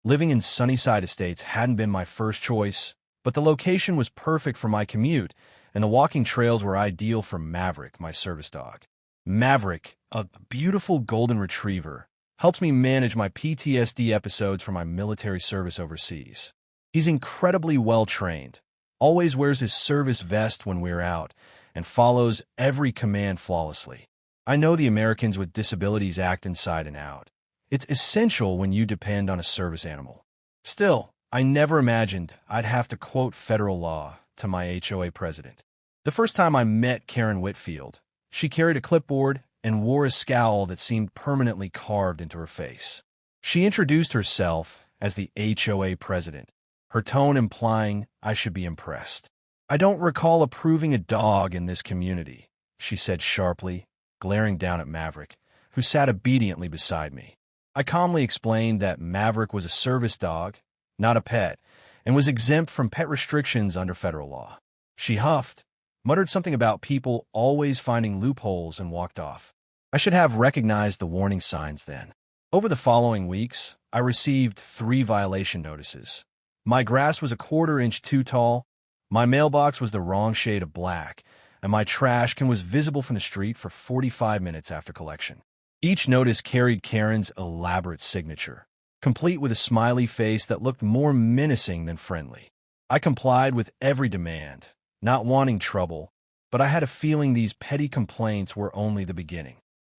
Living in Sunnyside Estates hadn't been my first choice, but the location was perfect for my commute, and the walking trails were ideal for Maverick, my service dog. Maverick, a beautiful golden retriever, helps me manage my PTSD episodes from my military service overseas. He's incredibly well-trained, always wears his service vest when we're out, and follows every command flawlessly. I know the Americans with Disabilities Act inside and out. It's essential when you depend on a service animal. Still, I never imagined I'd have to quote federal law to my HOA president. The first time I met Karen Whitfield, she carried a clipboard and wore a scowl that seemed permanently carved into her face. She introduced herself as the HOA president, her tone implying I should be impressed. "I don't recall approving a dog in this community," she said sharply, glaring down at Maverick, who sat obediently beside me. I calmly explained that Maverick was a service dog, not a pet, and was exempt from pet restrictions under federal law. She huffed, muttered something about people always finding loopholes, and walked off. I should have recognized the warning signs then. Over the following weeks, I received 3 violation notices. My grass was a 1/4 inch too tall, my mailbox was the wrong shade of black, and my trash can was visible from the street for 45 minutes after collection. Each notice carried Karen's elaborate signature, complete with a smiley face that looked more menacing than friendly. I complied with every demand, not wanting trouble, but I had a feeling these petty complaints were only the beginning.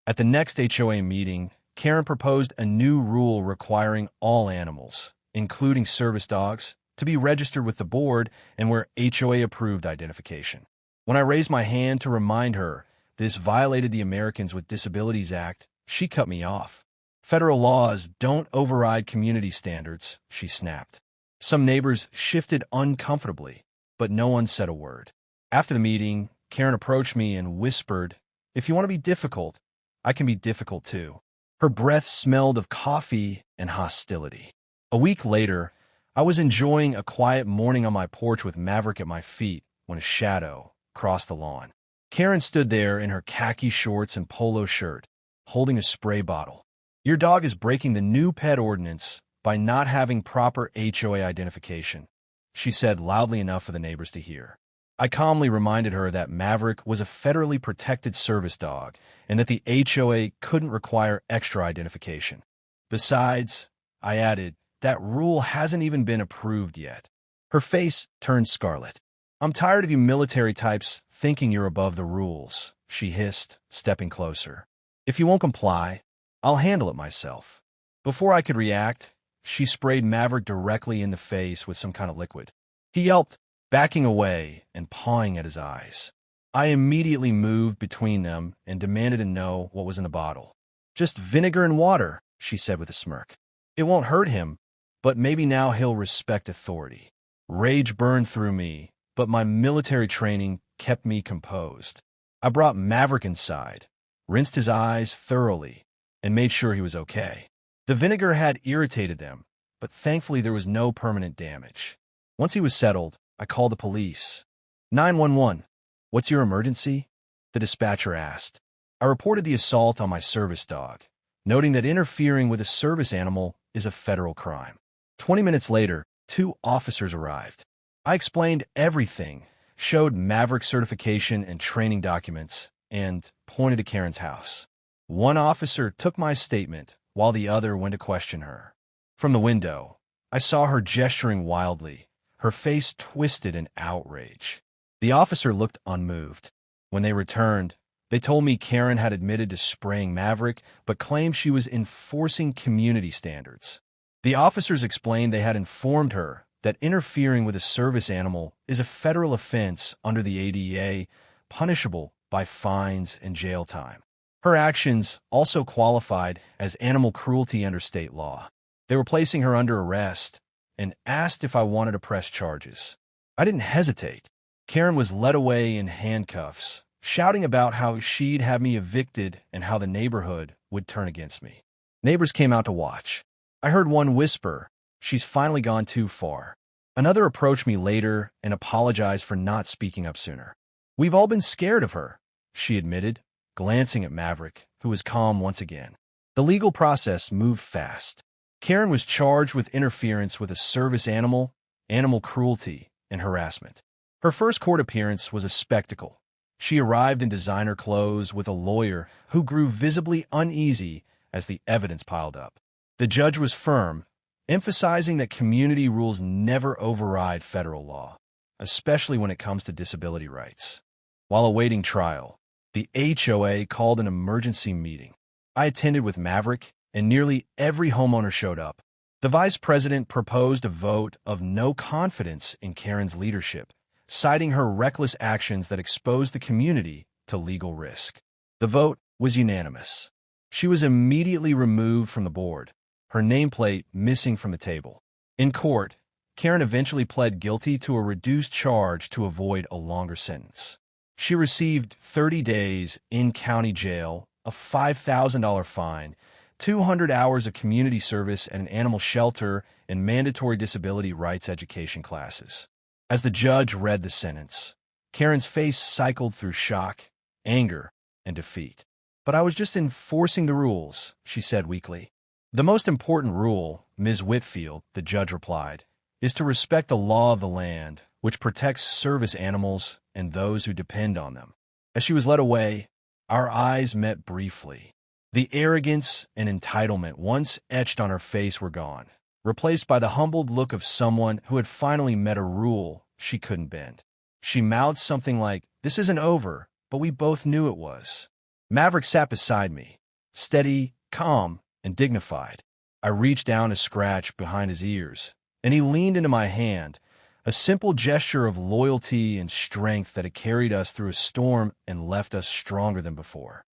At the next HOA meeting, Karen proposed a new rule requiring all animals, including service dogs, to be registered with the board and wear HOA-approved identification. When I raised my hand to remind her this violated the Americans with Disabilities Act, she cut me off. "Federal laws don't override community standards," she snapped. Some neighbors shifted uncomfortably, but no one said a word. After the meeting, Karen approached me and whispered, "If you want to be difficult, I can be difficult too." Her breath smelled of coffee and hostility. A week later, I was enjoying a quiet morning on my porch with Maverick at my feet when a shadow crossed the lawn. Karen stood there in her khaki shorts and polo shirt, holding a spray bottle. "Your dog is breaking the new pet ordinance by not having proper HOA identification," she said loudly enough for the neighbors to hear. I calmly reminded her that Maverick was a federally protected service dog and that the HOA couldn't require extra identification. "Besides," I added, "that rule hasn't even been approved yet." Her face turned scarlet. "I'm tired of you military types thinking you're above the rules," she hissed, stepping closer. "If you won't comply, I'll handle it myself." Before I could react, she sprayed Maverick directly in the face with some kind of liquid. He yelped, backing away and pawing at his eyes. I immediately moved between them and demanded to know what was in the bottle. "Just vinegar and water," she said with a smirk. "It won't hurt him, but maybe now he'll respect authority." Rage burned through me, but my military training kept me composed. I brought Maverick inside, rinsed his eyes thoroughly, and made sure he was okay. The vinegar had irritated them, but thankfully there was no permanent damage. Once he was settled, I called the police. 911. "What's your emergency?" the dispatcher asked. I reported the assault on my service dog, noting that interfering with a service animal is a federal crime. 20 minutes later, 2 officers arrived. I explained everything, showed Maverick certification and training documents, and pointed to Karen's house. One officer took my statement, while the other went to question her. From the window, I saw her gesturing wildly, her face twisted in outrage. The officer looked unmoved. When they returned, they told me Karen had admitted to spraying Maverick, but claimed she was enforcing community standards. The officers explained they had informed her that interfering with a service animal is a federal offense under the ADA, punishable by fines and jail time. Her actions also qualified as animal cruelty under state law. They were placing her under arrest and asked if I wanted to press charges. I didn't hesitate. Karen was led away in handcuffs, shouting about how she'd have me evicted and how the neighborhood would turn against me. Neighbors came out to watch. I heard one whisper, "She's finally gone too far." Another approached me later and apologized for not speaking up sooner. "We've all been scared of her," she admitted, glancing at Maverick, who was calm once again. The legal process moved fast. Karen was charged with interference with a service animal, animal cruelty, and harassment. Her first court appearance was a spectacle. She arrived in designer clothes with a lawyer who grew visibly uneasy as the evidence piled up. The judge was firm, emphasizing that community rules never override federal law, especially when it comes to disability rights. While awaiting trial, the HOA called an emergency meeting. I attended with Maverick, and nearly every homeowner showed up. The vice president proposed a vote of no confidence in Karen's leadership, citing her reckless actions that exposed the community to legal risk. The vote was unanimous. She was immediately removed from the board, her nameplate missing from the table. In court, Karen eventually pled guilty to a reduced charge to avoid a longer sentence. She received 30 days in county jail, a $5,000 fine, 200 hours of community service at an animal shelter, and mandatory disability rights education classes. As the judge read the sentence, Karen's face cycled through shock, anger, and defeat. "But I was just enforcing the rules," she said weakly. "The most important rule, Ms. Whitfield," the judge replied, "is to respect the law of the land, which protects service animals and those who depend on them." As she was led away, our eyes met briefly. The arrogance and entitlement once etched on her face were gone, replaced by the humbled look of someone who had finally met a rule she couldn't bend. She mouthed something like, "This isn't over," but we both knew it was. Maverick sat beside me, steady, calm, and dignified. I reached down to scratch behind his ears, and he leaned into my hand, a simple gesture of loyalty and strength that had carried us through a storm and left us stronger than before.